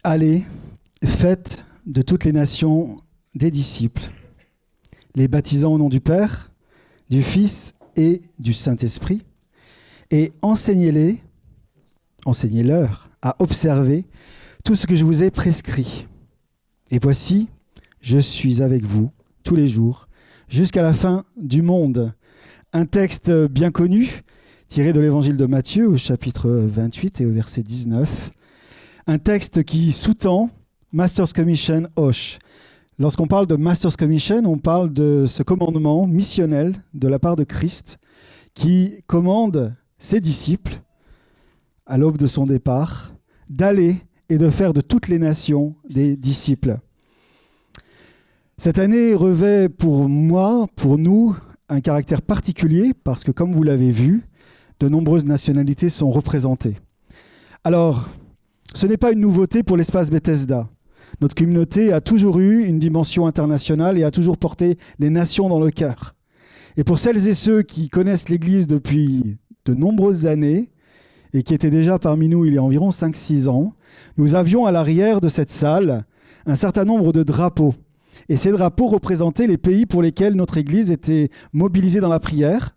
Allez, faites de toutes les nations des disciples, les baptisant au nom du Père, du Fils et du Saint-Esprit, et enseignez-leur à observer tout ce que je vous ai prescrit. Et voici, je suis avec vous tous les jours, jusqu'à la fin du monde. Un texte bien connu, tiré de l'évangile de Matthieu au chapitre 28 et au verset 19. Un texte qui sous-tend Master's Commission Hoche. Lorsqu'on parle de Master's Commission, on parle de ce commandement missionnel de la part de Christ qui commande ses disciples, à l'aube de son départ, d'aller et de faire de toutes les nations des disciples. Cette année revêt pour moi, pour nous, un caractère particulier parce que, comme vous l'avez vu, de nombreuses nationalités sont représentées. Alors, ce n'est pas une nouveauté pour l'espace Bethesda. Notre communauté a toujours eu une dimension internationale et a toujours porté les nations dans le cœur. Et pour celles et ceux qui connaissent l'Église depuis de nombreuses années et qui étaient déjà parmi nous il y a environ 5-6 ans, nous avions à l'arrière de cette salle un certain nombre de drapeaux. Et ces drapeaux représentaient les pays pour lesquels notre Église était mobilisée dans la prière,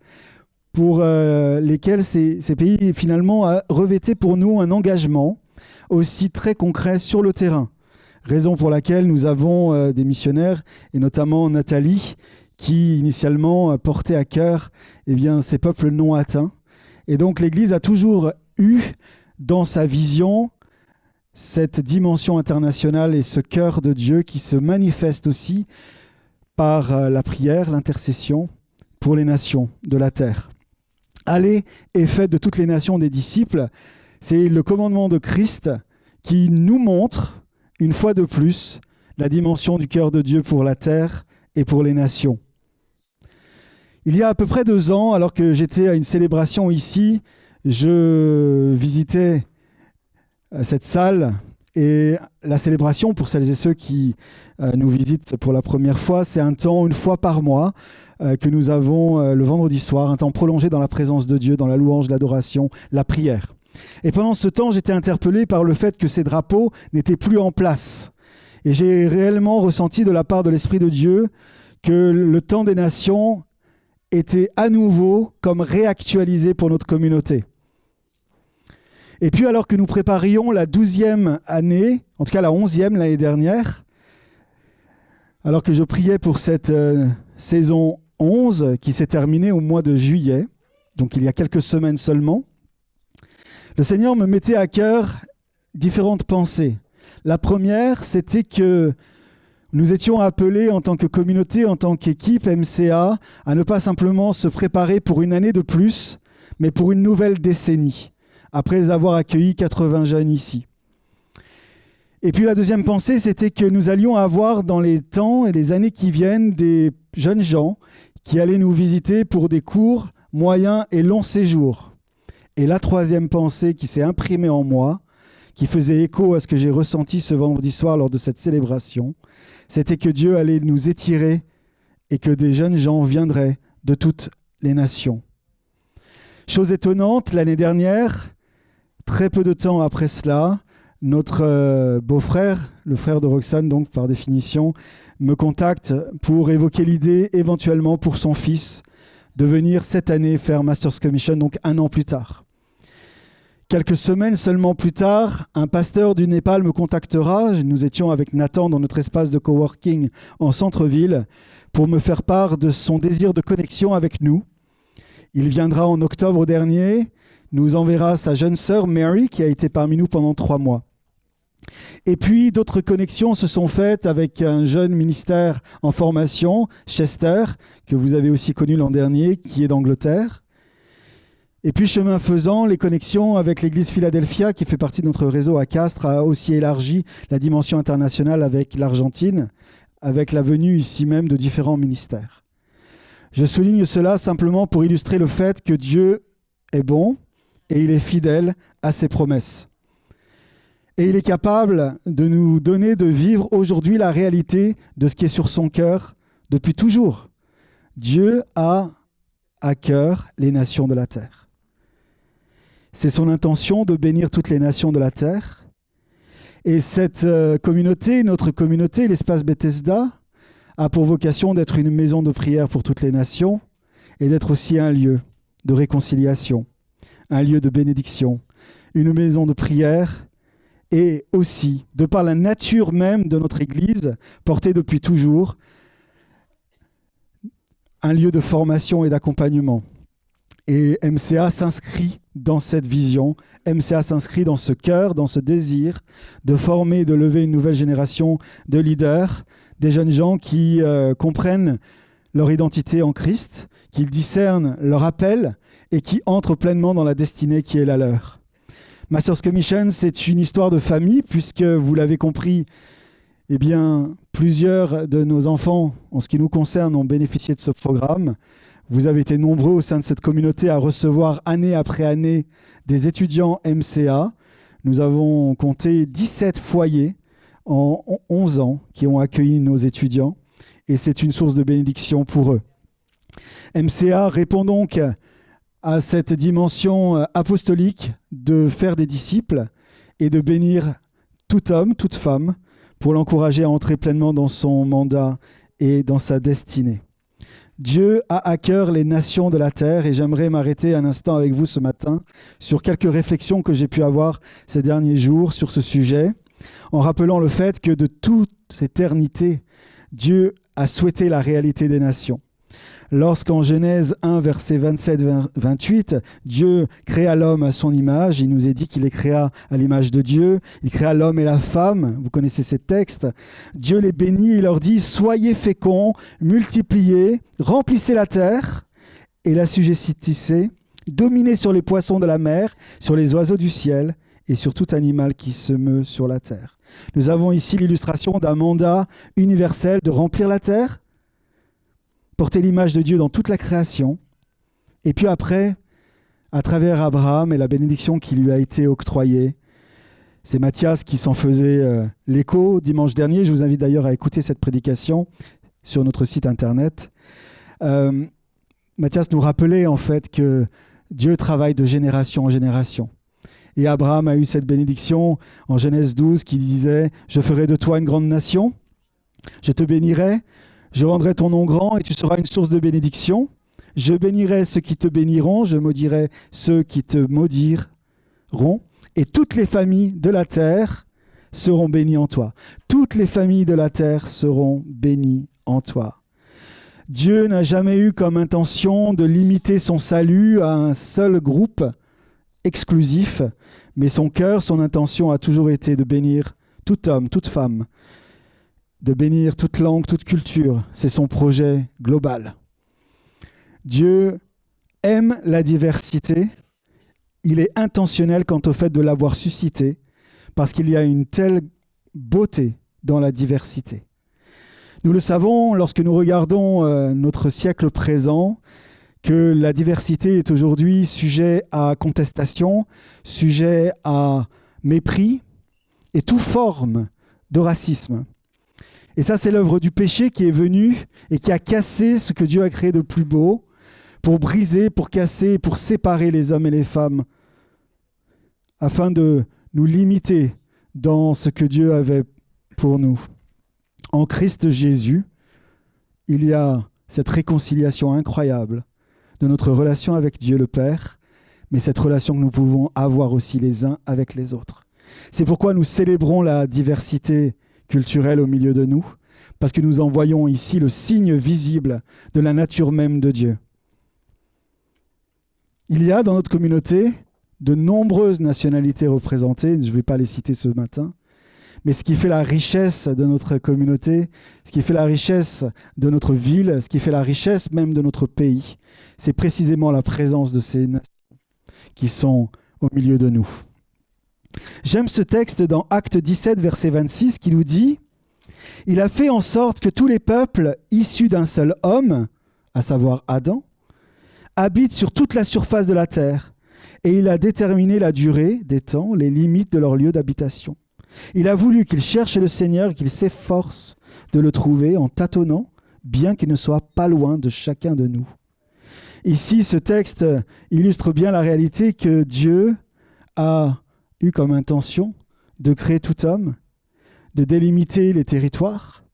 pour lesquels ces pays finalement revêtaient pour nous un engagement aussi très concret sur le terrain. Raison pour laquelle nous avons des missionnaires, et notamment Nathalie, qui initialement portait à cœur ces peuples non atteints. Et donc l'Église a toujours eu dans sa vision cette dimension internationale et ce cœur de Dieu qui se manifeste aussi par la prière, l'intercession pour les nations de la terre. Allez et faites de toutes les nations des disciples. C'est le commandement de Christ qui nous montre, une fois de plus, la dimension du cœur de Dieu pour la terre et pour les nations. Il y a à peu près 2 ans, alors que j'étais à une célébration ici, je visitais cette salle et la célébration, pour celles et ceux qui nous visitent pour la première fois, c'est un temps, une fois par mois, que nous avons le vendredi soir, un temps prolongé dans la présence de Dieu, dans la louange, l'adoration, la prière. Et pendant ce temps, j'étais interpellé par le fait que ces drapeaux n'étaient plus en place. Et j'ai réellement ressenti de la part de l'Esprit de Dieu que le temps des nations était à nouveau comme réactualisé pour notre communauté. Et puis alors que nous préparions la 12e année, en tout cas la 11e l'année dernière, alors que je priais pour cette saison 11 qui s'est terminée au mois de juillet, donc il y a quelques semaines seulement, le Seigneur me mettait à cœur différentes pensées. La première, c'était que nous étions appelés en tant que communauté, en tant qu'équipe MCA, à ne pas simplement se préparer pour une année de plus, mais pour une nouvelle décennie, après avoir accueilli 80 jeunes ici. Et puis la deuxième pensée, c'était que nous allions avoir dans les temps et les années qui viennent des jeunes gens qui allaient nous visiter pour des courts, moyens et longs séjours. Et la troisième pensée qui s'est imprimée en moi, qui faisait écho à ce que j'ai ressenti ce vendredi soir lors de cette célébration, c'était que Dieu allait nous étirer et que des jeunes gens viendraient de toutes les nations. Chose étonnante, l'année dernière, très peu de temps après cela, notre beau-frère, le frère de Roxane, donc par définition, me contacte pour évoquer l'idée, éventuellement pour son fils, de venir cette année faire Master's Commission, donc 1 an plus tard. Quelques semaines seulement plus tard, un pasteur du Népal me contactera. Nous étions avec Nathan dans notre espace de coworking en centre-ville pour me faire part de son désir de connexion avec nous. Il viendra en octobre dernier, nous enverra sa jeune sœur Mary qui a été parmi nous pendant 3 mois. Et puis d'autres connexions se sont faites avec un jeune ministère en formation, Chester, que vous avez aussi connu l'an dernier, qui est d'Angleterre. Et puis, chemin faisant, les connexions avec l'église Philadelphia, qui fait partie de notre réseau à Castres, a aussi élargi la dimension internationale avec l'Argentine, avec la venue ici même de différents ministères. Je souligne cela simplement pour illustrer le fait que Dieu est bon et il est fidèle à ses promesses. Et il est capable de nous donner de vivre aujourd'hui la réalité de ce qui est sur son cœur depuis toujours. Dieu a à cœur les nations de la terre. C'est son intention de bénir toutes les nations de la terre. Et cette communauté, notre communauté, l'espace Bethesda, a pour vocation d'être une maison de prière pour toutes les nations et d'être aussi un lieu de réconciliation, un lieu de bénédiction, une maison de prière et aussi, de par la nature même de notre Église, portée depuis toujours, un lieu de formation et d'accompagnement. Et MCA s'inscrit dans cette vision, MCA s'inscrit dans ce cœur, dans ce désir de former, de lever une nouvelle génération de leaders, des jeunes gens qui comprennent leur identité en Christ, qui discernent leur appel et qui entrent pleinement dans la destinée qui est la leur. Masters Commission, c'est une histoire de famille, puisque vous l'avez compris, eh bien, plusieurs de nos enfants, en ce qui nous concerne, ont bénéficié de ce programme. Vous avez été nombreux au sein de cette communauté à recevoir année après année des étudiants MCA. Nous avons compté 17 foyers en 11 ans qui ont accueilli nos étudiants et c'est une source de bénédiction pour eux. MCA répond donc à cette dimension apostolique de faire des disciples et de bénir tout homme, toute femme, pour l'encourager à entrer pleinement dans son mandat et dans sa destinée. Dieu a à cœur les nations de la terre et j'aimerais m'arrêter un instant avec vous ce matin sur quelques réflexions que j'ai pu avoir ces derniers jours sur ce sujet, en rappelant le fait que de toute éternité, Dieu a souhaité la réalité des nations. Lorsqu'en Genèse 1, versets 27-28, Dieu créa l'homme à son image, il nous est dit qu'il les créa à l'image de Dieu, il créa l'homme et la femme, vous connaissez ces textes. Dieu les bénit, il leur dit « Soyez féconds, multipliez, remplissez la terre et l'assujettissez, dominez sur les poissons de la mer, sur les oiseaux du ciel et sur tout animal qui se meut sur la terre. » Nous avons ici l'illustration d'un mandat universel de remplir la terre, porter l'image de Dieu dans toute la création, et puis après, à travers Abraham et la bénédiction qui lui a été octroyée, c'est Mathias qui s'en faisait l'écho dimanche dernier. Je vous invite d'ailleurs à écouter cette prédication sur notre site internet. Mathias nous rappelait en fait que Dieu travaille de génération en génération. Et Abraham a eu cette bénédiction en Genèse 12 qui disait « Je ferai de toi une grande nation, je te bénirai, je rendrai ton nom grand et tu seras une source de bénédiction. Je bénirai ceux qui te béniront, je maudirai ceux qui te maudiront. Et toutes les familles de la terre seront bénies en toi. Toutes les familles de la terre seront bénies en toi. » Dieu n'a jamais eu comme intention de limiter son salut à un seul groupe exclusif, mais son cœur, son intention a toujours été de bénir tout homme, toute femme, de bénir toute langue, toute culture. C'est son projet global. Dieu aime la diversité. Il est intentionnel quant au fait de l'avoir suscité parce qu'il y a une telle beauté dans la diversité. Nous le savons lorsque nous regardons notre siècle présent, que la diversité est aujourd'hui sujet à contestation, sujet à mépris et toute forme de racisme. Et ça, c'est l'œuvre du péché qui est venu et qui a cassé ce que Dieu a créé de plus beau pour briser, pour casser, pour séparer les hommes et les femmes afin de nous limiter dans ce que Dieu avait pour nous. En Christ Jésus, il y a cette réconciliation incroyable de notre relation avec Dieu le Père, mais cette relation que nous pouvons avoir aussi les uns avec les autres. C'est pourquoi nous célébrons la diversité culturelle au milieu de nous, parce que nous en voyons ici le signe visible de la nature même de Dieu. Il y a dans notre communauté de nombreuses nationalités représentées, je ne vais pas les citer ce matin, mais ce qui fait la richesse de notre communauté, ce qui fait la richesse de notre ville, ce qui fait la richesse même de notre pays, c'est précisément la présence de ces nations qui sont au milieu de nous. J'aime ce texte dans Actes 17, verset 26, qui nous dit « Il a fait en sorte que tous les peuples issus d'un seul homme, à savoir Adam, habitent sur toute la surface de la terre, et il a déterminé la durée des temps, les limites de leur lieu d'habitation. Il a voulu qu'ils cherchent le Seigneur et qu'ils s'efforcent de le trouver en tâtonnant, bien qu'il ne soit pas loin de chacun de nous. » Ici, ce texte illustre bien la réalité que Dieu a eu comme intention de créer tout homme de délimiter les territoires,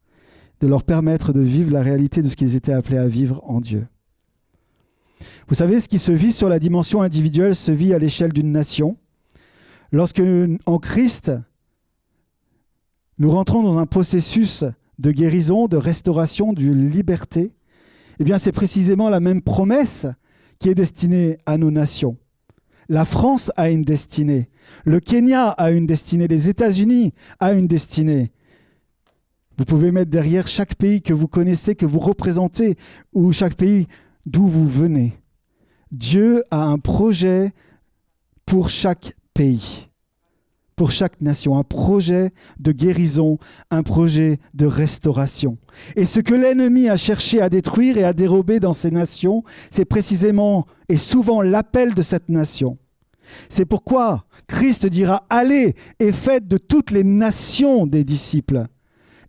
de leur permettre de vivre la réalité de ce qu'ils étaient appelés à vivre en Dieu. Vous savez, ce qui se vit sur la dimension individuelle se vit à l'échelle d'une nation. Lorsque, en Christ, nous rentrons dans un processus de guérison, de restauration, de liberté, eh bien, c'est précisément la même promesse qui est destinée à nos nations. La France a une destinée, le Kenya a une destinée, les États-Unis a une destinée. Vous pouvez mettre derrière chaque pays que vous connaissez, que vous représentez, ou chaque pays d'où vous venez. Dieu a un projet pour chaque pays, pour chaque nation, un projet de guérison, un projet de restauration. Et ce que l'ennemi a cherché à détruire et à dérober dans ces nations, c'est précisément et souvent l'appel de cette nation. C'est pourquoi Christ dira « Allez et faites de toutes les nations des disciples ».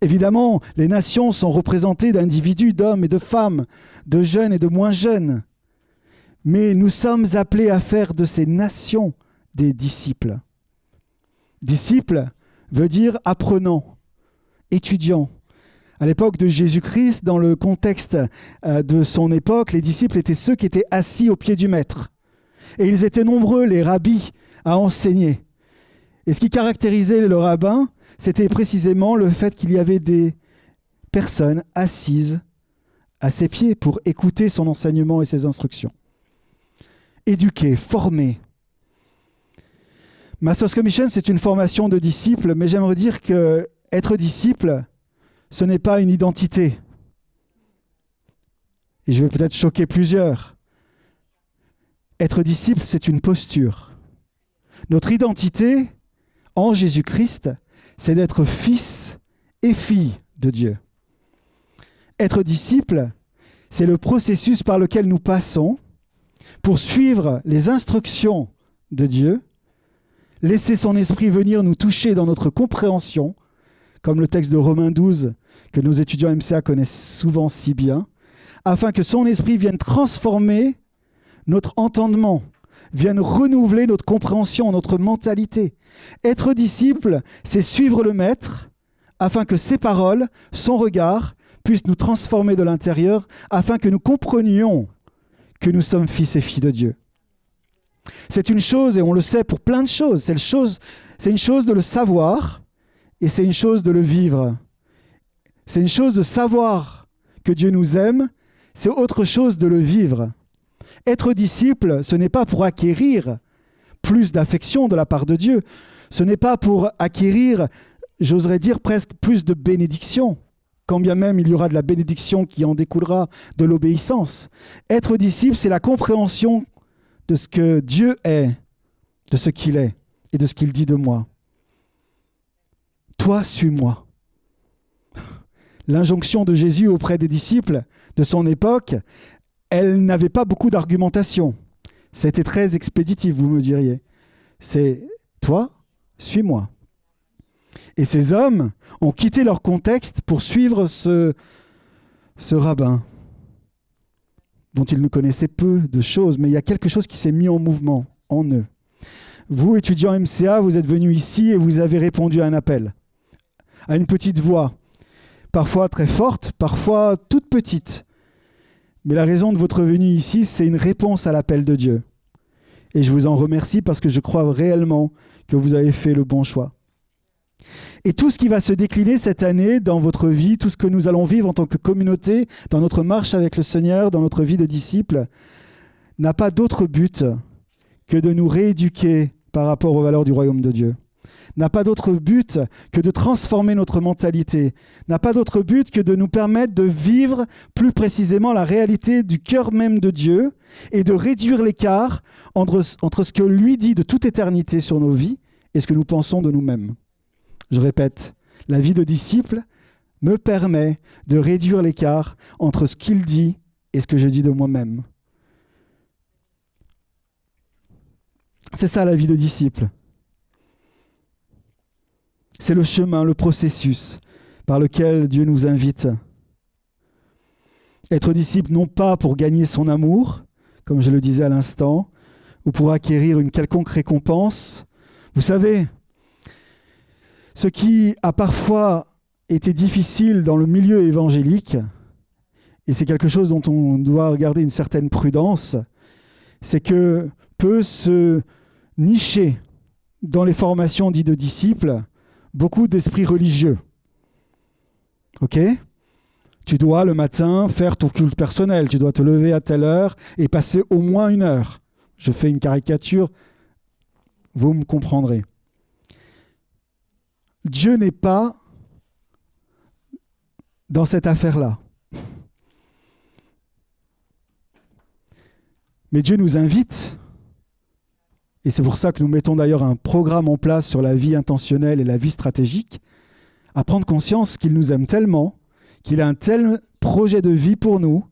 Évidemment, les nations sont représentées d'individus, d'hommes et de femmes, de jeunes et de moins jeunes. Mais nous sommes appelés à faire de ces nations des disciples. Disciple veut dire apprenant, étudiant. À l'époque de Jésus-Christ, dans le contexte de son époque, les disciples étaient ceux qui étaient assis au pied du maître. Et ils étaient nombreux, les rabbis, à enseigner. Et ce qui caractérisait le rabbin, c'était précisément le fait qu'il y avait des personnes assises à ses pieds pour écouter son enseignement et ses instructions. Éduquer, former. Masters Commission, c'est une formation de disciples, mais j'aimerais dire que être disciple, ce n'est pas une identité. Et je vais peut-être choquer plusieurs. Être disciple, c'est une posture. Notre identité en Jésus-Christ, c'est d'être fils et fille de Dieu. Être disciple, c'est le processus par lequel nous passons pour suivre les instructions de Dieu, laisser son esprit venir nous toucher dans notre compréhension, comme le texte de Romains 12 que nos étudiants MCA connaissent souvent si bien, afin que son esprit vienne transformer notre entendement, vienne renouveler notre compréhension, notre mentalité. Être disciple, c'est suivre le Maître, afin que ses paroles, son regard, puissent nous transformer de l'intérieur, afin que nous comprenions que nous sommes fils et filles de Dieu. C'est une chose, et on le sait pour plein de choses, c'est une chose de le savoir, et c'est une chose de le vivre. C'est une chose de savoir que Dieu nous aime, c'est autre chose de le vivre. Être disciple, ce n'est pas pour acquérir plus d'affection de la part de Dieu, ce n'est pas pour acquérir, j'oserais dire presque plus de bénédiction, quand bien même il y aura de la bénédiction qui en découlera de l'obéissance. Être disciple, c'est la compréhension de ce que Dieu est, de ce qu'il est et de ce qu'il dit de moi. Toi, suis-moi. L'injonction de Jésus auprès des disciples de son époque, elle n'avait pas beaucoup d'argumentation. C'était très expéditif, vous me diriez. C'est toi, suis-moi. Et ces hommes ont quitté leur contexte pour suivre ce rabbin, dont ils ne connaissaient peu de choses, mais il y a quelque chose qui s'est mis en mouvement en eux. Vous, étudiants MCA, vous êtes venus ici et vous avez répondu à un appel, à une petite voix, parfois très forte, parfois toute petite. Mais la raison de votre venue ici, c'est une réponse à l'appel de Dieu. Et je vous en remercie parce que je crois réellement que vous avez fait le bon choix. Et tout ce qui va se décliner cette année dans votre vie, tout ce que nous allons vivre en tant que communauté, dans notre marche avec le Seigneur, dans notre vie de disciples, n'a pas d'autre but que de nous rééduquer par rapport aux valeurs du royaume de Dieu. N'a pas d'autre but que de transformer notre mentalité, n'a pas d'autre but que de nous permettre de vivre plus précisément la réalité du cœur même de Dieu et de réduire l'écart entre ce que lui dit de toute éternité sur nos vies et ce que nous pensons de nous-mêmes. Je répète, la vie de disciple me permet de réduire l'écart entre ce qu'il dit et ce que je dis de moi-même. C'est ça la vie de disciple. C'est le chemin, le processus par lequel Dieu nous invite. Être disciple non pas pour gagner son amour, comme je le disais à l'instant, ou pour acquérir une quelconque récompense. Vous savez, Ce qui a parfois été difficile dans le milieu évangélique, et c'est quelque chose dont on doit garder une certaine prudence, c'est que peut se nicher dans les formations dites de disciples beaucoup d'esprits religieux. Ok ? Tu dois le matin faire ton culte personnel, tu dois te lever à telle heure et passer au moins 1 heure. Je fais une caricature, vous me comprendrez. Dieu n'est pas dans cette affaire-là. Mais Dieu nous invite, et c'est pour ça que nous mettons d'ailleurs un programme en place sur la vie intentionnelle et la vie stratégique, à prendre conscience qu'il nous aime tellement, qu'il a un tel projet de vie pour nous,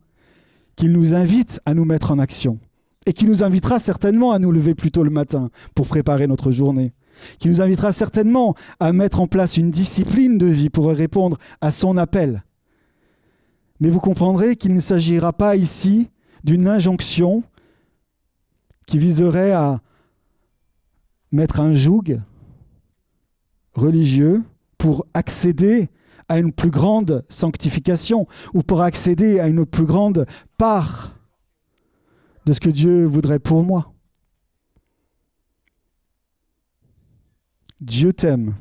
qu'il nous invite à nous mettre en action. Et qui nous invitera certainement à nous lever plus tôt le matin pour préparer notre journée. Qui nous invitera certainement à mettre en place une discipline de vie pour répondre à son appel. Mais vous comprendrez qu'il ne s'agira pas ici d'une injonction qui viserait à mettre un joug religieux pour accéder à une plus grande sanctification ou pour accéder à une plus grande part de ce que Dieu voudrait pour moi. Dieu t'aime.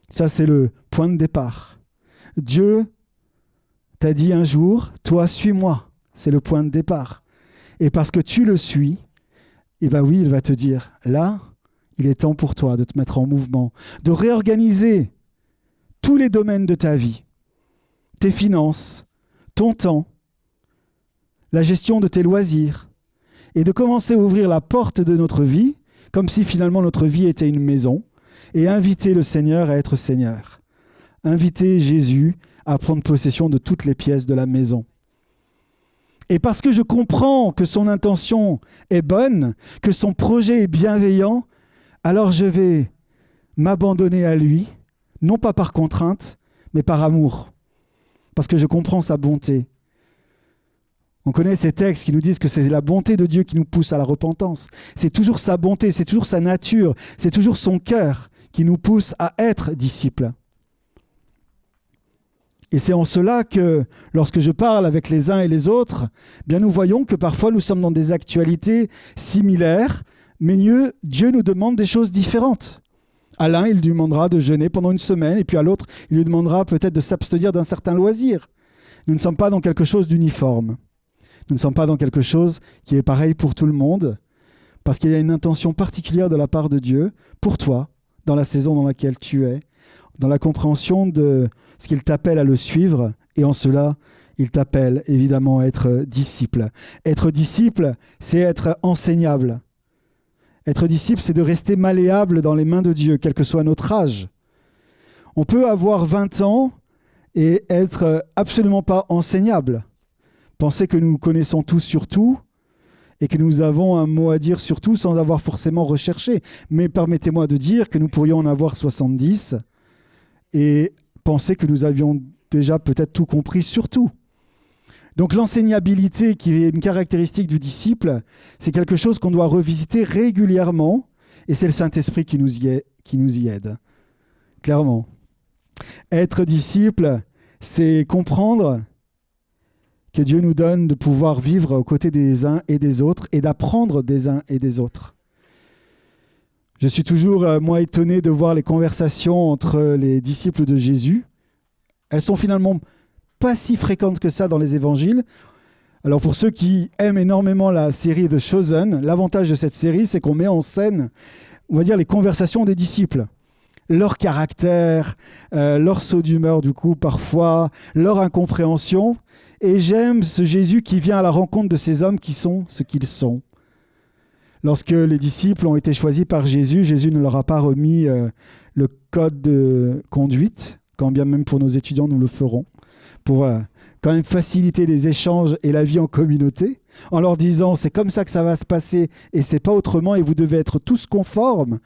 Ça, c'est le point de départ. Dieu t'a dit un jour, toi, suis-moi. C'est le point de départ. Et parce que tu le suis, eh bien oui, il va te dire, là, il est temps pour toi de te mettre en mouvement, de réorganiser tous les domaines de ta vie, tes finances, ton temps, la gestion de tes loisirs, et de commencer à ouvrir la porte de notre vie, comme si finalement notre vie était une maison, et inviter le Seigneur à être Seigneur. Inviter Jésus à prendre possession de toutes les pièces de la maison. Et parce que je comprends que son intention est bonne, que son projet est bienveillant, alors je vais m'abandonner à lui, non pas par contrainte, mais par amour, parce que je comprends sa bonté. On connaît ces textes qui nous disent que c'est la bonté de Dieu qui nous pousse à la repentance. C'est toujours sa bonté, c'est toujours sa nature, c'est toujours son cœur qui nous pousse à être disciples. Et c'est en cela que, lorsque je parle avec les uns et les autres, bien nous voyons que parfois nous sommes dans des actualités similaires, mais Dieu nous demande des choses différentes. À l'un, il lui demandera de jeûner pendant 1 semaine, et puis à l'autre, il lui demandera peut-être de s'abstenir d'un certain loisir. Nous ne sommes pas dans quelque chose d'uniforme. Nous ne sommes pas dans quelque chose qui est pareil pour tout le monde, parce qu'il y a une intention particulière de la part de Dieu pour toi, dans la saison dans laquelle tu es, dans la compréhension de ce qu'il t'appelle à le suivre, et en cela, il t'appelle évidemment à être disciple. Être disciple, c'est être enseignable. Être disciple, c'est de rester malléable dans les mains de Dieu, quel que soit notre âge. On peut avoir 20 ans et être absolument pas enseignable. Penser que nous connaissons tout sur tout et que nous avons un mot à dire sur tout sans avoir forcément recherché. Mais permettez-moi de dire que nous pourrions en avoir 70 et penser que nous avions déjà peut-être tout compris sur tout. Donc l'enseignabilité, qui est une caractéristique du disciple, c'est quelque chose qu'on doit revisiter régulièrement, et c'est le Saint-Esprit qui nous y aide, clairement. Être disciple, c'est comprendre que Dieu nous donne de pouvoir vivre aux côtés des uns et des autres, et d'apprendre des uns et des autres. Je suis toujours, moi, étonné de voir les conversations entre les disciples de Jésus. Elles sont finalement pas si fréquentes que ça dans les évangiles. Alors pour ceux qui aiment énormément la série The Chosen, l'avantage de cette série, c'est qu'on met en scène, on va dire, les conversations des disciples. Leur caractère, leur saut d'humeur du coup parfois, leur incompréhension. Et j'aime ce Jésus qui vient à la rencontre de ces hommes qui sont ce qu'ils sont. Lorsque les disciples ont été choisis par Jésus, Jésus ne leur a pas remis le code de conduite, quand bien même pour nos étudiants nous le ferons, pour quand même faciliter les échanges et la vie en communauté, en leur disant c'est comme ça que ça va se passer et c'est pas autrement et vous devez être tous conformes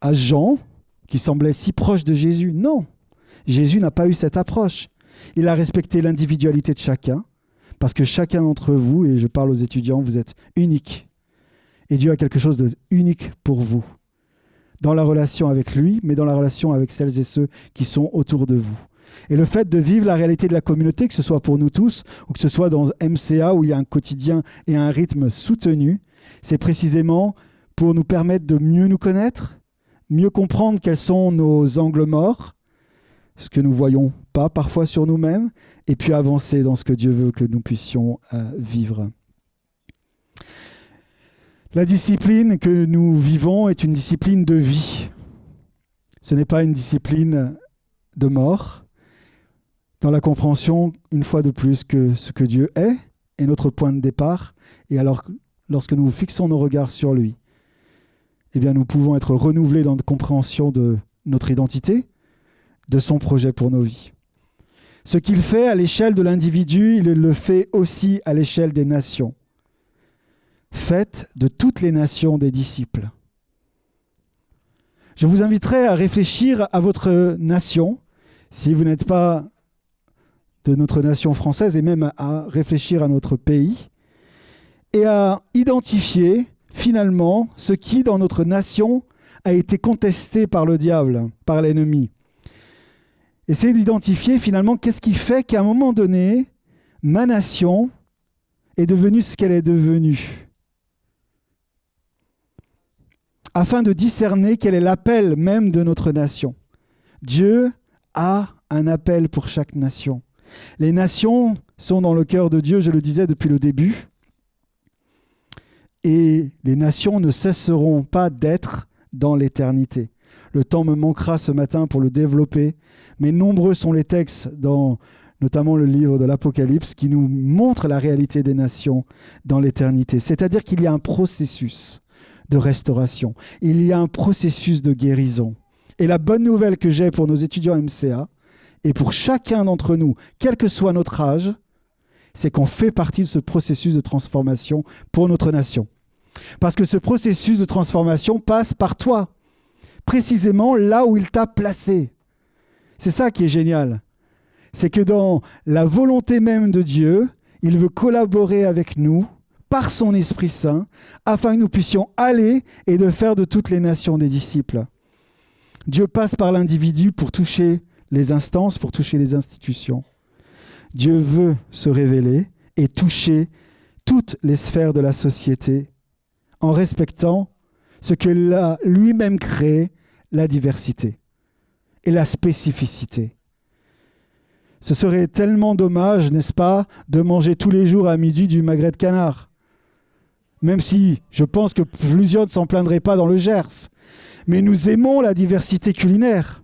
à Jean, qui semblait si proche de Jésus. Non, Jésus n'a pas eu cette approche. Il a respecté l'individualité de chacun, parce que chacun d'entre vous, et je parle aux étudiants, vous êtes uniques. Et Dieu a quelque chose d'unique pour vous. dans la relation avec lui, mais dans la relation avec celles et ceux qui sont autour de vous. Et le fait de vivre la réalité de la communauté, que ce soit pour nous tous, ou que ce soit dans MCA, où il y a un quotidien et un rythme soutenu, c'est précisément pour nous permettre de mieux nous connaître, mieux comprendre quels sont nos angles morts, ce que nous ne voyons pas parfois sur nous-mêmes, et puis avancer dans ce que Dieu veut que nous puissions vivre. La discipline que nous vivons est une discipline de vie. Ce n'est pas une discipline de mort, dans la compréhension, une fois de plus, que ce que Dieu est notre point de départ, et alors lorsque nous fixons nos regards sur lui, eh bien, nous pouvons être renouvelés dans la compréhension de notre identité, de son projet pour nos vies. Ce qu'il fait à l'échelle de l'individu, il le fait aussi à l'échelle des nations. Faites de toutes les nations des disciples. Je vous inviterai à réfléchir à votre nation, si vous n'êtes pas de notre nation française, et même à réfléchir à notre pays, et à identifier finalement ce qui, dans notre nation, a été contesté par le diable, par l'ennemi. Essayez d'identifier finalement qu'est-ce qui fait qu'à un moment donné, ma nation est devenue ce qu'elle est devenue. Afin de discerner quel est l'appel même de notre nation. Dieu a un appel pour chaque nation. Les nations sont dans le cœur de Dieu, je le disais depuis le début. Et les nations ne cesseront pas d'être dans l'éternité. Le temps me manquera ce matin pour le développer, mais nombreux sont les textes dans notamment le livre de l'Apocalypse qui nous montrent la réalité des nations dans l'éternité. C'est-à-dire qu'il y a un processus de restauration, il y a un processus de guérison. Et la bonne nouvelle que j'ai pour nos étudiants MCA, et pour chacun d'entre nous, quel que soit notre âge, c'est qu'on fait partie de ce processus de transformation pour notre nation. Parce que ce processus de transformation passe par toi, précisément là où il t'a placé. C'est ça qui est génial. C'est que dans la volonté même de Dieu, il veut collaborer avec nous par son Esprit Saint, afin que nous puissions aller et de faire de toutes les nations des disciples. Dieu passe par l'individu pour toucher les instances, pour toucher les institutions. Dieu veut se révéler et toucher toutes les sphères de la société en respectant ce qu'il a lui-même créé, la diversité et la spécificité. Ce serait tellement dommage, n'est-ce pas, de manger tous les jours à midi du magret de canard. Même si je pense que plusieurs ne s'en plaindraient pas dans le Gers. Mais nous aimons la diversité culinaire.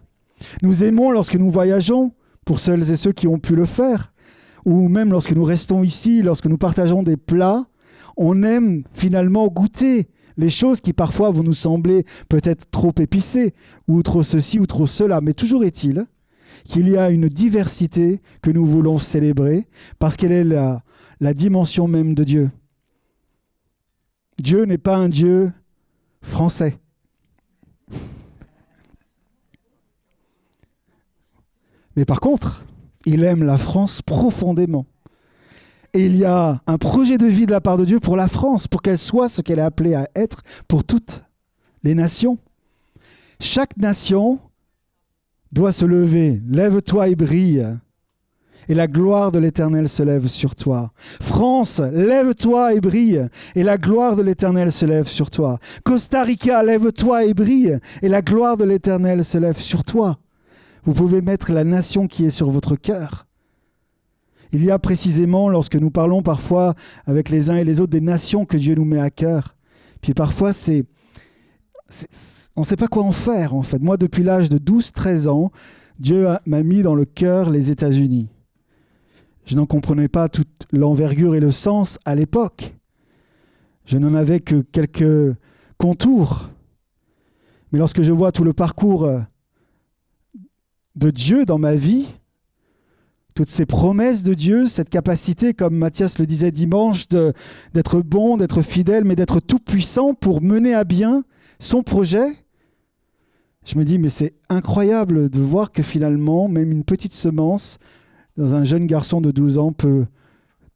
Nous aimons lorsque nous voyageons, pour celles et ceux qui ont pu le faire, ou même lorsque nous restons ici, lorsque nous partageons des plats, on aime finalement goûter les choses qui parfois vont nous sembler peut-être trop épicées, ou trop ceci ou trop cela. Mais toujours est-il qu'il y a une diversité que nous voulons célébrer, parce qu'elle est la dimension même de Dieu. Dieu n'est pas un Dieu français. Mais par contre, il aime la France profondément. Et il y a un projet de vie de la part de Dieu pour la France, pour qu'elle soit ce qu'elle est appelée à être pour toutes les nations. Chaque nation doit se lever. Lève-toi et brille. Et la gloire de l'Éternel se lève sur toi. France, lève-toi et brille. Et la gloire de l'Éternel se lève sur toi. Costa Rica, lève-toi et brille. Et la gloire de l'Éternel se lève sur toi. Vous pouvez mettre la nation qui est sur votre cœur. Il y a précisément, lorsque nous parlons parfois avec les uns et les autres, des nations que Dieu nous met à cœur. Puis parfois, on ne sait pas quoi en faire, en fait. Moi, depuis l'âge de 12-13 ans, Dieu m'a mis dans le cœur les États-Unis. Je n'en comprenais pas toute l'envergure et le sens à l'époque. Je n'en avais que quelques contours. Mais lorsque je vois tout le parcours de Dieu dans ma vie, toutes ces promesses de Dieu, cette capacité, comme Mathias le disait dimanche, d'être bon, d'être fidèle, mais d'être tout puissant pour mener à bien son projet, je me dis, mais c'est incroyable de voir que finalement, même une petite semence dans un jeune garçon de 12 ans peut,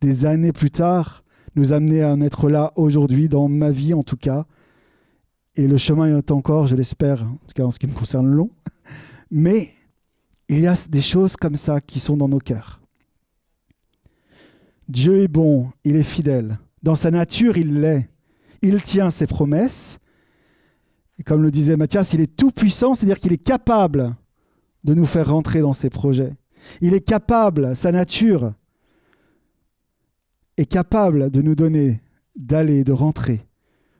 des années plus tard, nous amener à en être là aujourd'hui, dans ma vie en tout cas, Et le chemin est encore, je l'espère, en tout cas en ce qui me concerne, long. Mais il y a des choses comme ça qui sont dans nos cœurs. Dieu est bon, il est fidèle. Dans sa nature, il l'est. Il tient ses promesses. Et comme le disait Mathias, il est tout puissant, c'est-à-dire qu'il est capable de nous faire rentrer dans ses projets. Il est capable, sa nature est capable de nous donner, d'aller, de rentrer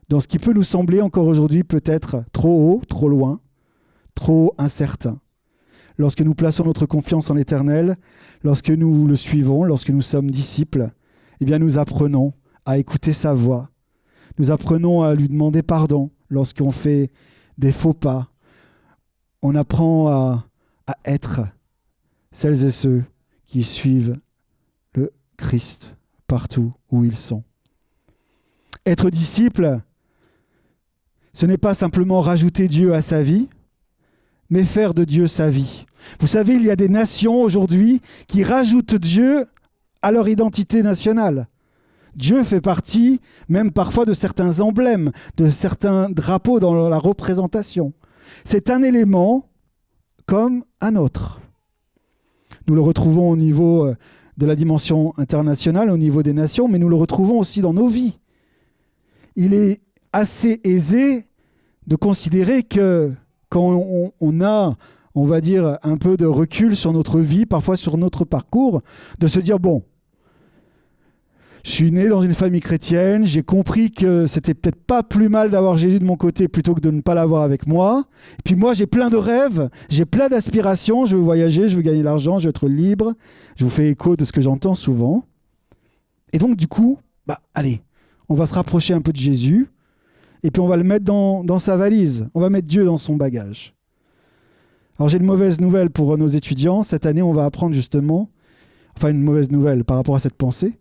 dans ce qui peut nous sembler encore aujourd'hui peut-être trop haut, trop loin, trop incertain. Lorsque nous plaçons notre confiance en l'Éternel, lorsque nous le suivons, lorsque nous sommes disciples, eh bien nous apprenons à écouter sa voix. Nous apprenons à lui demander pardon lorsqu'on fait des faux pas. On apprend à être celles et ceux qui suivent le Christ partout où ils sont. Être disciple, ce n'est pas simplement rajouter Dieu à sa vie, mais faire de Dieu sa vie. Vous savez, il y a des nations aujourd'hui qui rajoutent Dieu à leur identité nationale. Dieu fait partie même parfois de certains emblèmes, de certains drapeaux dans la représentation. C'est un élément comme un autre. Nous le retrouvons au niveau de la dimension internationale, au niveau des nations, mais nous le retrouvons aussi dans nos vies. Il est assez aisé de considérer que quand on a, on va dire, un peu de recul sur notre vie, parfois sur notre parcours, de se dire, bon, je suis né dans une famille chrétienne, j'ai compris que c'était peut-être pas plus mal d'avoir Jésus de mon côté plutôt que de ne pas l'avoir avec moi. Et puis moi, j'ai plein de rêves, j'ai plein d'aspirations, je veux voyager, je veux gagner de l'argent, je veux être libre. Je vous fais écho de ce que j'entends souvent. Et donc, du coup, allez, on va se rapprocher un peu de Jésus et puis on va le mettre dans sa valise. On va mettre Dieu dans son bagage. Alors, j'ai une mauvaise nouvelle pour nos étudiants. Cette année, on va apprendre justement, enfin une mauvaise nouvelle par rapport à cette pensée,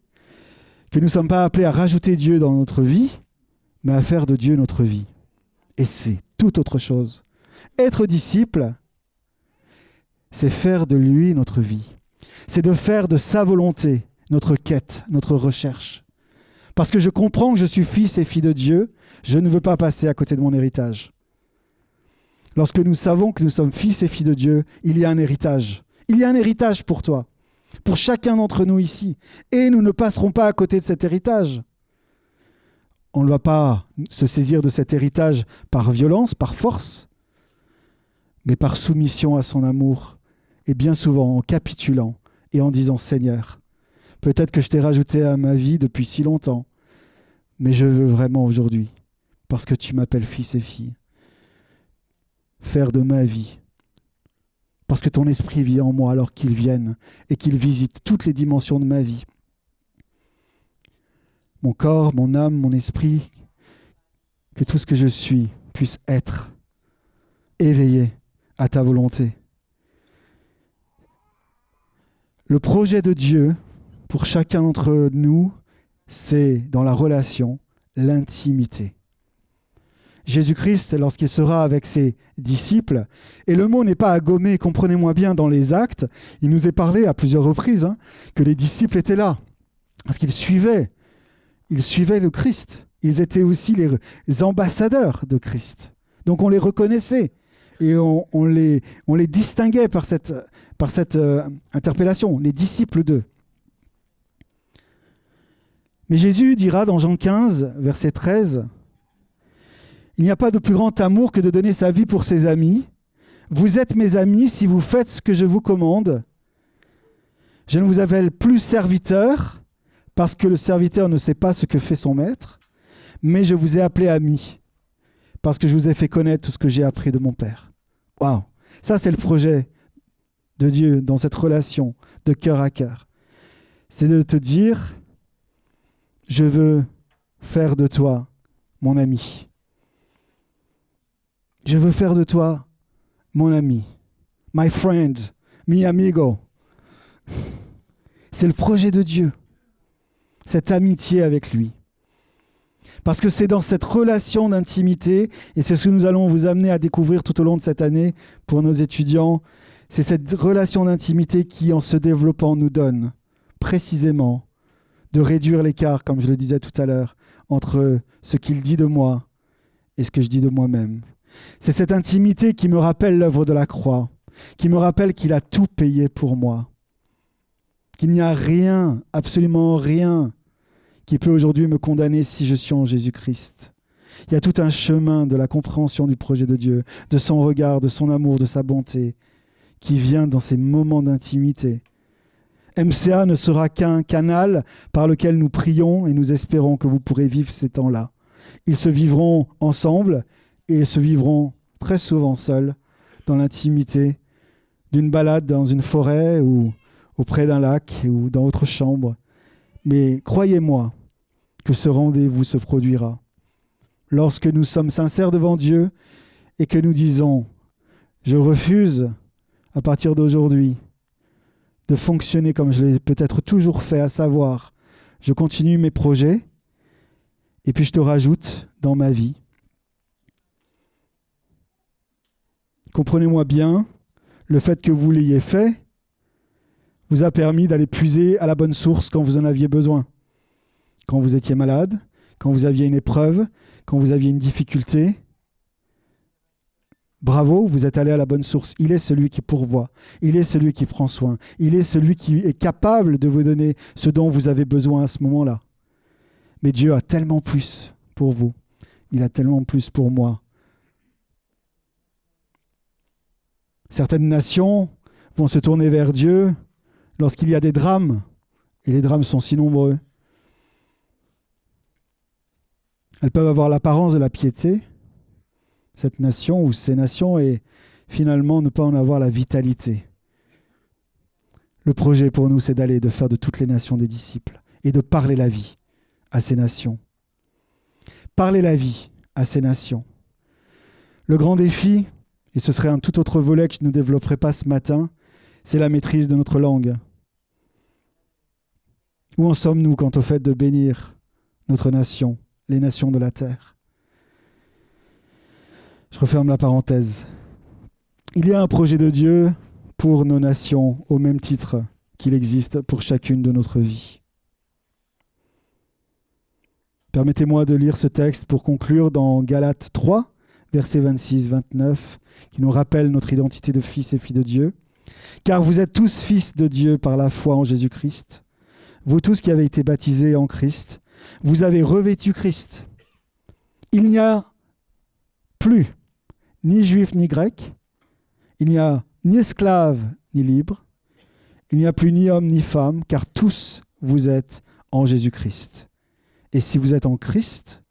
que nous ne sommes pas appelés à rajouter Dieu dans notre vie, mais à faire de Dieu notre vie. Et c'est tout autre chose. Être disciple, c'est faire de lui notre vie. C'est de faire de sa volonté notre quête, notre recherche. Parce que je comprends que je suis fils et fille de Dieu, je ne veux pas passer à côté de mon héritage. Lorsque nous savons que nous sommes fils et filles de Dieu, il y a un héritage. Il y a un héritage pour toi, pour chacun d'entre nous ici. Et nous ne passerons pas à côté de cet héritage. On ne va pas se saisir de cet héritage par violence, par force, mais par soumission à son amour. Et bien souvent en capitulant et en disant « Seigneur, peut-être que je t'ai rajouté à ma vie depuis si longtemps, mais je veux vraiment aujourd'hui, parce que tu m'appelles fils et fille, faire de ma vie, parce que ton esprit vit en moi alors qu'il vienne et qu'il visite toutes les dimensions de ma vie. Mon corps, mon âme, mon esprit, que tout ce que je suis puisse être éveillé à ta volonté. Le projet de Dieu pour chacun d'entre nous, c'est dans la relation, l'intimité. Jésus-Christ, lorsqu'il sera avec ses disciples, et le mot n'est pas à gommer, comprenez-moi bien, dans les actes, il nous est parlé à plusieurs reprises que les disciples étaient là, parce qu'ils suivaient le Christ. Ils étaient aussi les ambassadeurs de Christ. Donc on les reconnaissait et on les distinguait par cette interpellation, les disciples d'eux. Mais Jésus dira dans Jean 15, verset 13, « Il n'y a pas de plus grand amour que de donner sa vie pour ses amis. Vous êtes mes amis si vous faites ce que je vous commande. Je ne vous appelle plus serviteur, parce que le serviteur ne sait pas ce que fait son maître, mais je vous ai appelé ami, parce que je vous ai fait connaître tout ce que j'ai appris de mon Père. » Waouh! Ça, c'est le projet de Dieu dans cette relation de cœur à cœur. C'est de te dire, je veux faire de toi mon ami. Je veux faire de toi mon ami. My friend, mi amigo. C'est le projet de Dieu, cette amitié avec lui. Parce que c'est dans cette relation d'intimité, et c'est ce que nous allons vous amener à découvrir tout au long de cette année pour nos étudiants, c'est cette relation d'intimité qui, en se développant, nous donne précisément de réduire l'écart, comme je le disais tout à l'heure, entre ce qu'il dit de moi et ce que je dis de moi-même. C'est cette intimité qui me rappelle l'œuvre de la croix, qui me rappelle qu'il a tout payé pour moi, qu'il n'y a rien, absolument rien, qui peut aujourd'hui me condamner si je suis en Jésus-Christ. Il y a tout un chemin de la compréhension du projet de Dieu, de son regard, de son amour, de sa bonté, qui vient dans ces moments d'intimité. MCA ne sera qu'un canal par lequel nous prions et nous espérons que vous pourrez vivre ces temps-là. Ils se vivront ensemble et ils se vivront très souvent seuls dans l'intimité d'une balade dans une forêt ou auprès d'un lac ou dans votre chambre. Mais croyez-moi que ce rendez-vous se produira lorsque nous sommes sincères devant Dieu et que nous disons « Je refuse à partir d'aujourd'hui de fonctionner comme je l'ai peut-être toujours fait, à savoir je continue mes projets et puis je te rajoute dans ma vie. » Comprenez-moi bien, le fait que vous l'ayez fait vous a permis d'aller puiser à la bonne source quand vous en aviez besoin. Quand vous étiez malade, quand vous aviez une épreuve, quand vous aviez une difficulté. Bravo, vous êtes allé à la bonne source. Il est celui qui pourvoit. Il est celui qui prend soin. Il est celui qui est capable de vous donner ce dont vous avez besoin à ce moment-là. Mais Dieu a tellement plus pour vous. Il a tellement plus pour moi. Certaines nations vont se tourner vers Dieu lorsqu'il y a des drames, et les drames sont si nombreux. Elles peuvent avoir l'apparence de la piété, cette nation ou ces nations, et finalement ne pas en avoir la vitalité. Le projet pour nous, c'est d'aller, de faire de toutes les nations des disciples et de parler la vie à ces nations. Parler la vie à ces nations. Le grand défi, et ce serait un tout autre volet que je ne développerai pas ce matin, c'est la maîtrise de notre langue. Où en sommes-nous quant au fait de bénir notre nation, les nations de la terre? Je referme la parenthèse. Il y a un projet de Dieu pour nos nations au même titre qu'il existe pour chacune de notre vie. Permettez-moi de lire ce texte pour conclure dans Galates 3, versets 26-29, qui nous rappelle notre identité de fils et filles de Dieu. « Car vous êtes tous fils de Dieu par la foi en Jésus-Christ. Vous tous qui avez été baptisés en Christ, vous avez revêtu Christ. Il n'y a plus ni juif ni grec, il n'y a ni esclave ni libre, il n'y a plus ni homme ni femme, car tous vous êtes en Jésus-Christ. Et si vous êtes en Christ,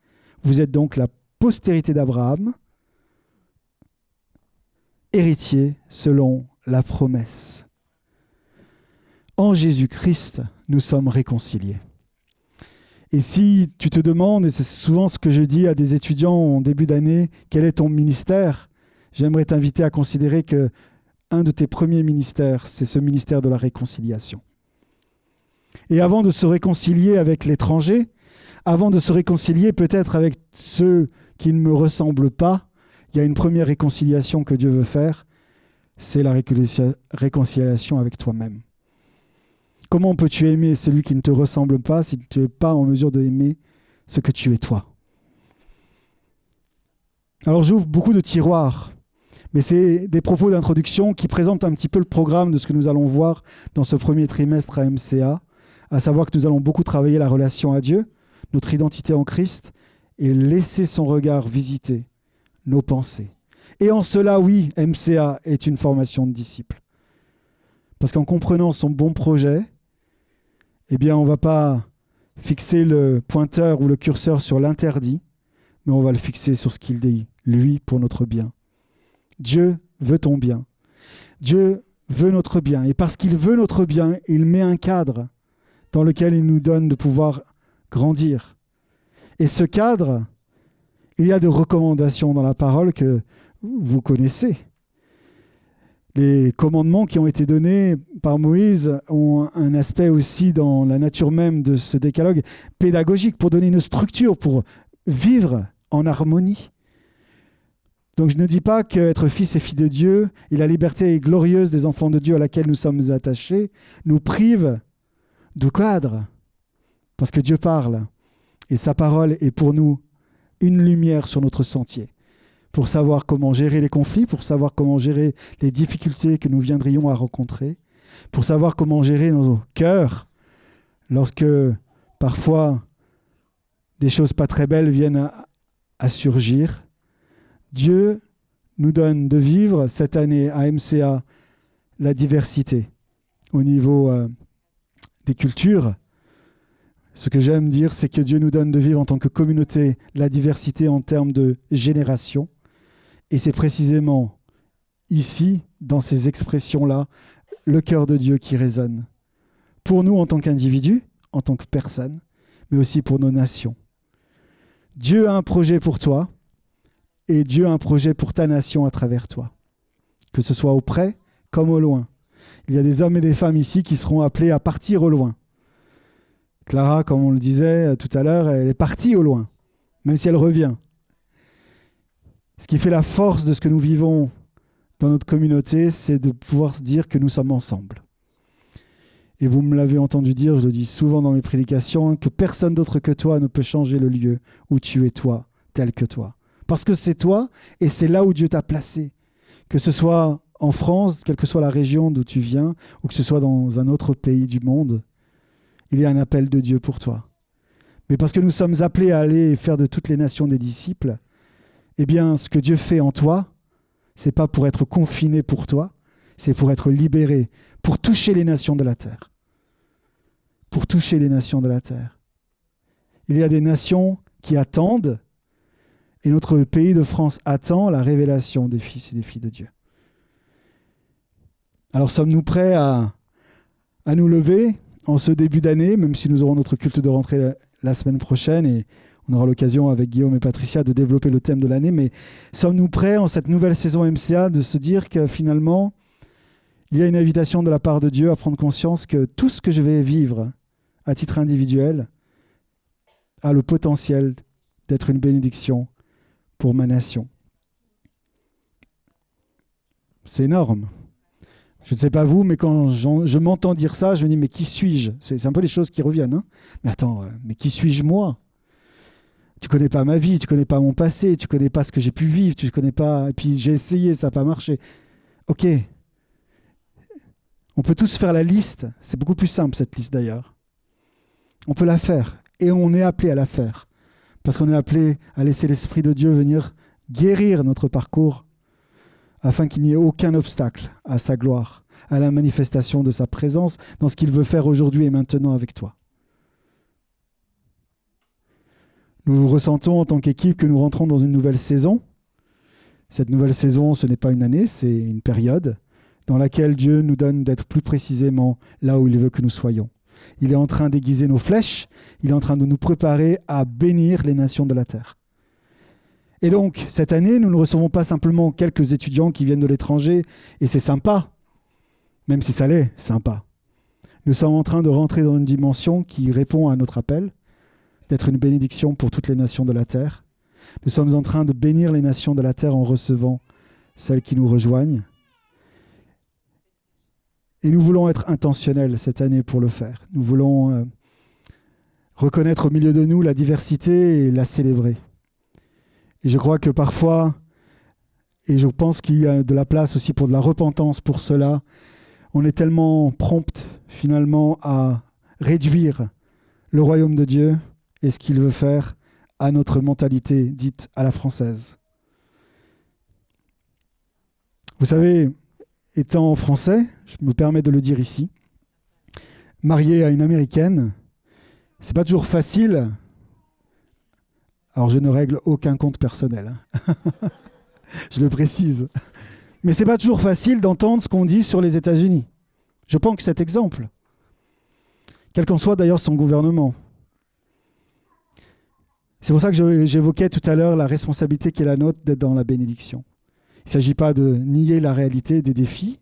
vous êtes donc la postérité d'Abraham, héritier selon la promesse. En Jésus-Christ, nous sommes réconciliés. Et si tu te demandes, et c'est souvent ce que je dis à des étudiants en début d'année, quel est ton ministère? J'aimerais t'inviter à considérer que un de tes premiers ministères, c'est ce ministère de la réconciliation. Et avant de se réconcilier avec l'étranger, avant de se réconcilier peut-être avec ceux qui ne me ressemblent pas, il y a une première réconciliation que Dieu veut faire, c'est la réconciliation avec toi-même. Comment peux-tu aimer celui qui ne te ressemble pas si tu n'es pas en mesure d'aimer ce que tu es toi? Alors j'ouvre beaucoup de tiroirs, mais c'est des propos d'introduction qui présentent un petit peu le programme de ce que nous allons voir dans ce premier trimestre à MCA, à savoir que nous allons beaucoup travailler la relation à Dieu, notre identité en Christ, et laisser son regard visiter nos pensées. Et en cela, oui, MCA est une formation de disciples. Parce qu'en comprenant son bon projet, eh bien, on ne va pas fixer le pointeur ou le curseur sur l'interdit, mais on va le fixer sur ce qu'il dit, lui, pour notre bien. Dieu veut ton bien. Dieu veut notre bien. Et parce qu'il veut notre bien, il met un cadre dans lequel il nous donne de pouvoir grandir. Et ce cadre, il y a des recommandations dans la parole que vous connaissez. Les commandements qui ont été donnés par Moïse ont un aspect aussi dans la nature même de ce décalogue pédagogique pour donner une structure, pour vivre en harmonie. Donc je ne dis pas qu'être fils et fille de Dieu et la liberté glorieuse des enfants de Dieu à laquelle nous sommes attachés nous prive du cadre, parce que Dieu parle et sa parole est pour nous une lumière sur notre sentier, pour savoir comment gérer les conflits, pour savoir comment gérer les difficultés que nous viendrions à rencontrer, pour savoir comment gérer nos cœurs lorsque parfois des choses pas très belles viennent à surgir. Dieu nous donne de vivre cette année à MCA la diversité au niveau des cultures. Ce que j'aime dire, c'est que Dieu nous donne de vivre en tant que communauté la diversité en termes de génération. Et c'est précisément ici, dans ces expressions-là, le cœur de Dieu qui résonne. Pour nous en tant qu'individus, en tant que personnes, mais aussi pour nos nations. Dieu a un projet pour toi et Dieu a un projet pour ta nation à travers toi. Que ce soit au près comme au loin. Il y a des hommes et des femmes ici qui seront appelés à partir au loin. Clara, comme on le disait tout à l'heure, elle est partie au loin, même si elle revient. Ce qui fait la force de ce que nous vivons dans notre communauté, c'est de pouvoir se dire que nous sommes ensemble. Et vous me l'avez entendu dire, je le dis souvent dans mes prédications, que personne d'autre que toi ne peut changer le lieu où tu es toi, tel que toi. Parce que c'est toi et c'est là où Dieu t'a placé. Que ce soit en France, quelle que soit la région d'où tu viens, ou que ce soit dans un autre pays du monde, il y a un appel de Dieu pour toi. Mais parce que nous sommes appelés à aller faire de toutes les nations des disciples, eh bien, ce que Dieu fait en toi, c'est pas pour être confiné pour toi, c'est pour être libéré, pour toucher les nations de la terre. Pour toucher les nations de la terre. Il y a des nations qui attendent, et notre pays de France attend la révélation des fils et des filles de Dieu. Alors sommes-nous prêts à nous lever en ce début d'année, même si nous aurons notre culte de rentrée la semaine prochaine, et on aura l'occasion avec Guillaume et Patricia de développer le thème de l'année, mais sommes-nous prêts en cette nouvelle saison MCA de se dire que finalement, il y a une invitation de la part de Dieu à prendre conscience que tout ce que je vais vivre à titre individuel a le potentiel d'être une bénédiction pour ma nation. C'est énorme. Je ne sais pas vous, mais quand je m'entends dire ça, je me dis, mais qui suis-je ? C'est un peu les choses qui reviennent. Hein, mais attends, mais qui suis-je moi ? Tu ne connais pas ma vie, tu ne connais pas mon passé, tu ne connais pas ce que j'ai pu vivre, tu ne connais pas... Et puis j'ai essayé, ça n'a pas marché. Ok. On peut tous faire la liste. C'est beaucoup plus simple, cette liste d'ailleurs. On peut la faire. Et on est appelé à la faire. Parce qu'on est appelé à laisser l'Esprit de Dieu venir guérir notre parcours afin qu'il n'y ait aucun obstacle à sa gloire, à la manifestation de sa présence dans ce qu'il veut faire aujourd'hui et maintenant avec toi. Nous ressentons en tant qu'équipe que nous rentrons dans une nouvelle saison. Cette nouvelle saison, ce n'est pas une année, c'est une période dans laquelle Dieu nous donne d'être plus précisément là où il veut que nous soyons. Il est en train d'aiguiser nos flèches, il est en train de nous préparer à bénir les nations de la terre. Et donc, cette année, nous ne recevons pas simplement quelques étudiants qui viennent de l'étranger, et c'est sympa, même si ça l'est sympa. Nous sommes en train de rentrer dans une dimension qui répond à notre appel, d'être une bénédiction pour toutes les nations de la terre. Nous sommes en train de bénir les nations de la terre en recevant celles qui nous rejoignent. Et nous voulons être intentionnels cette année pour le faire. Nous voulons reconnaître au milieu de nous la diversité et la célébrer. Et je crois que parfois, et je pense qu'il y a de la place aussi pour de la repentance pour cela, on est tellement prompt finalement à réduire le royaume de Dieu et ce qu'il veut faire à notre mentalité dite à la française. Vous savez, étant français, je me permets de le dire ici, marié à une Américaine, c'est pas toujours facile. Alors je ne règle aucun compte personnel, hein. Je le précise. Mais c'est pas toujours facile d'entendre ce qu'on dit sur les États-Unis. Je prends que cet exemple. Quel qu'en soit d'ailleurs son gouvernement. C'est pour ça que j'évoquais tout à l'heure la responsabilité qui est la nôtre d'être dans la bénédiction. Il ne s'agit pas de nier la réalité des défis,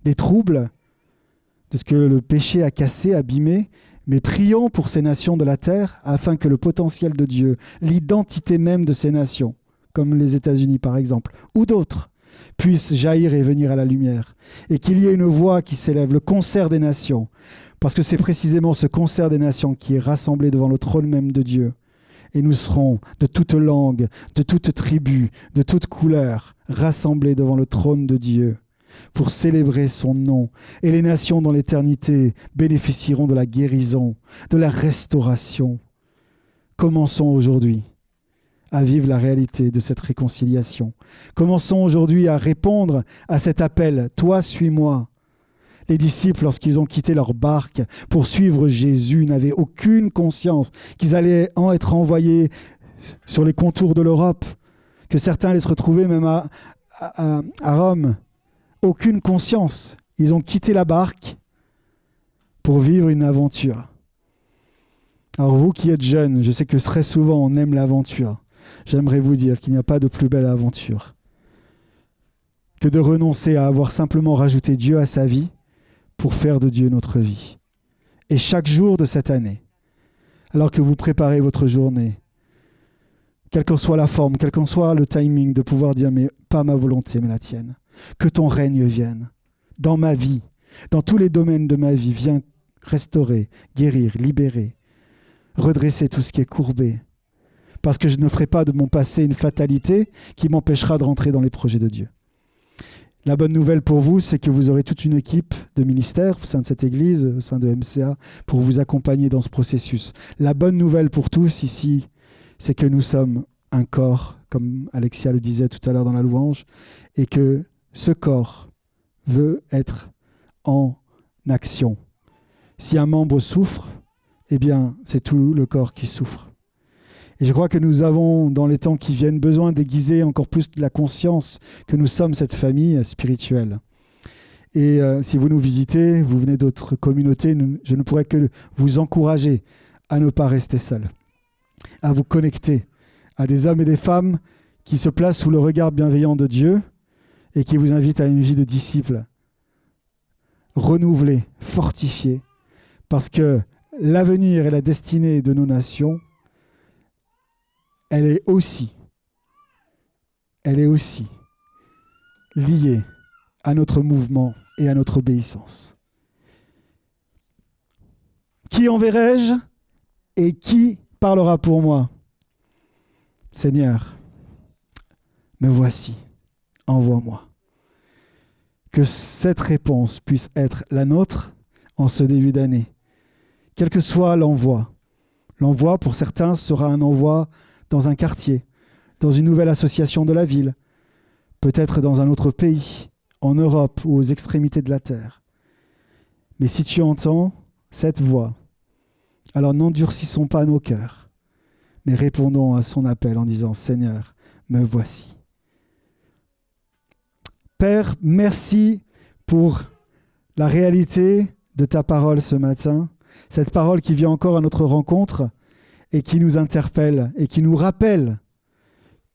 des troubles, de ce que le péché a cassé, abîmé, mais prions pour ces nations de la terre afin que le potentiel de Dieu, l'identité même de ces nations, comme les États-Unis par exemple, ou d'autres, puissent jaillir et venir à la lumière. Et qu'il y ait une voix qui s'élève, le concert des nations, parce que c'est précisément ce concert des nations qui est rassemblé devant le trône même de Dieu et nous serons de toute langue, de toute tribu, de toute couleur, rassemblés devant le trône de Dieu pour célébrer son nom. Et les nations dans l'éternité bénéficieront de la guérison, de la restauration. Commençons aujourd'hui à vivre la réalité de cette réconciliation. Commençons aujourd'hui à répondre à cet appel. Toi, suis-moi. Les disciples, lorsqu'ils ont quitté leur barque pour suivre Jésus, n'avaient aucune conscience qu'ils allaient être envoyés sur les contours de l'Europe, que certains allaient se retrouver même à Rome. Aucune conscience. Ils ont quitté la barque pour vivre une aventure. Alors vous qui êtes jeunes, je sais que très souvent on aime l'aventure. J'aimerais vous dire qu'il n'y a pas de plus belle aventure que de renoncer à avoir simplement rajouté Dieu à sa vie pour faire de Dieu notre vie. Et chaque jour de cette année, alors que vous préparez votre journée, quelle qu'en soit la forme, quel qu'en soit le timing, de pouvoir dire « mais pas ma volonté, mais la tienne ». Que ton règne vienne dans ma vie, dans tous les domaines de ma vie. Viens restaurer, guérir, libérer, redresser tout ce qui est courbé. Parce que je ne ferai pas de mon passé une fatalité qui m'empêchera de rentrer dans les projets de Dieu. La bonne nouvelle pour vous, c'est que vous aurez toute une équipe de ministères au sein de cette église, au sein de MCA, pour vous accompagner dans ce processus. La bonne nouvelle pour tous ici, c'est que nous sommes un corps, comme Alexia le disait tout à l'heure dans la louange, et que ce corps veut être en action. Si un membre souffre, eh bien, c'est tout le corps qui souffre. Et je crois que nous avons, dans les temps qui viennent, besoin d'aiguiser encore plus la conscience que nous sommes cette famille spirituelle. Et si vous nous visitez, vous venez d'autres communautés, je ne pourrais que vous encourager à ne pas rester seul, à vous connecter à des hommes et des femmes qui se placent sous le regard bienveillant de Dieu et qui vous invitent à une vie de disciples renouvelée, fortifiée, parce que l'avenir et la destinée de nos nations, elle est aussi liée à notre mouvement et à notre obéissance. Qui enverrai-je et qui parlera pour moi? Seigneur, me voici, envoie-moi. Que cette réponse puisse être la nôtre en ce début d'année. Quel que soit l'envoi. L'envoi, pour certains, sera un envoi dans un quartier, dans une nouvelle association de la ville, peut-être dans un autre pays, en Europe ou aux extrémités de la terre. Mais si tu entends cette voix, alors n'endurcissons pas nos cœurs, mais répondons à son appel en disant « Seigneur, me voici ». Père, merci pour la réalité de ta parole ce matin, cette parole qui vient encore à notre rencontre et qui nous interpelle et qui nous rappelle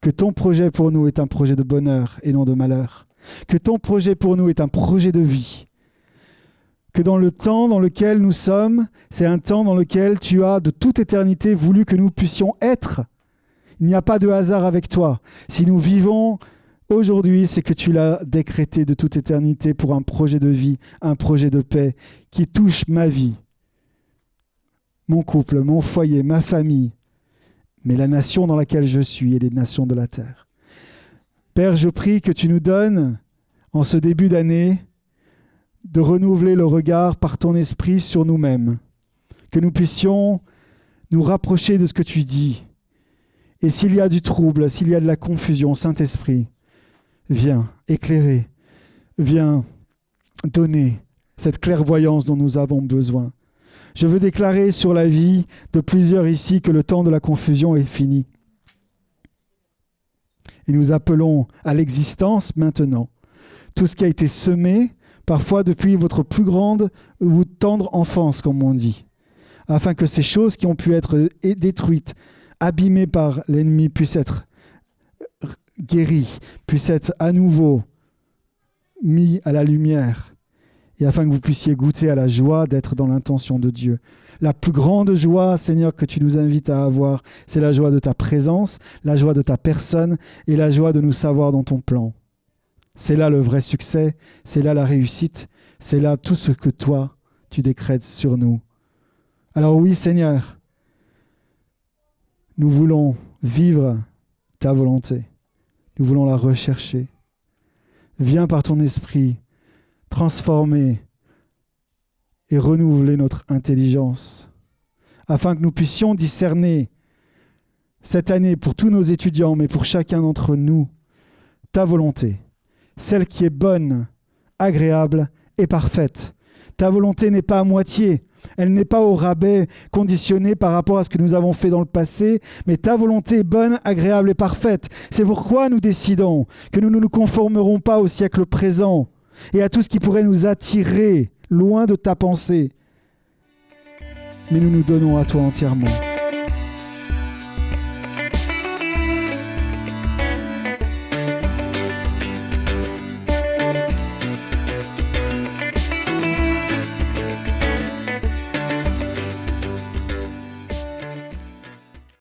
que ton projet pour nous est un projet de bonheur et non de malheur, que ton projet pour nous est un projet de vie, que dans le temps dans lequel nous sommes, c'est un temps dans lequel tu as de toute éternité voulu que nous puissions être. Il n'y a pas de hasard avec toi. Si nous vivons aujourd'hui, c'est que tu l'as décrété de toute éternité pour un projet de vie, un projet de paix qui touche ma vie, mon couple, mon foyer, ma famille, mais la nation dans laquelle je suis et les nations de la terre. Père, je prie que tu nous donnes, en ce début d'année, de renouveler le regard par ton esprit sur nous-mêmes, que nous puissions nous rapprocher de ce que tu dis. Et s'il y a du trouble, s'il y a de la confusion, Saint-Esprit, viens éclairer, viens donner cette clairvoyance dont nous avons besoin. Je veux déclarer sur la vie de plusieurs ici que le temps de la confusion est fini. Et nous appelons à l'existence maintenant tout ce qui a été semé, parfois depuis votre plus grande ou tendre enfance, comme on dit, afin que ces choses qui ont pu être détruites, abîmées par l'ennemi, puissent être guéries, puissent être à nouveau mis à la lumière, et afin que vous puissiez goûter à la joie d'être dans l'intention de Dieu. La plus grande joie, Seigneur, que tu nous invites à avoir, c'est la joie de ta présence, la joie de ta personne et la joie de nous savoir dans ton plan. C'est là le vrai succès, c'est là la réussite, c'est là tout ce que toi, tu décrètes sur nous. Alors oui, Seigneur, Nous voulons vivre ta volonté. Nous voulons la rechercher. Viens par ton esprit transformer et renouveler notre intelligence afin que nous puissions discerner cette année pour tous nos étudiants, mais pour chacun d'entre nous, ta volonté, celle qui est bonne, agréable et parfaite. Ta volonté n'est pas à moitié, elle n'est pas au rabais, conditionnée par rapport à ce que nous avons fait dans le passé, mais ta volonté est bonne, agréable et parfaite. C'est pourquoi nous décidons que nous ne nous conformerons pas au siècle présent et à tout ce qui pourrait nous attirer loin de ta pensée, mais nous nous donnons à toi entièrement.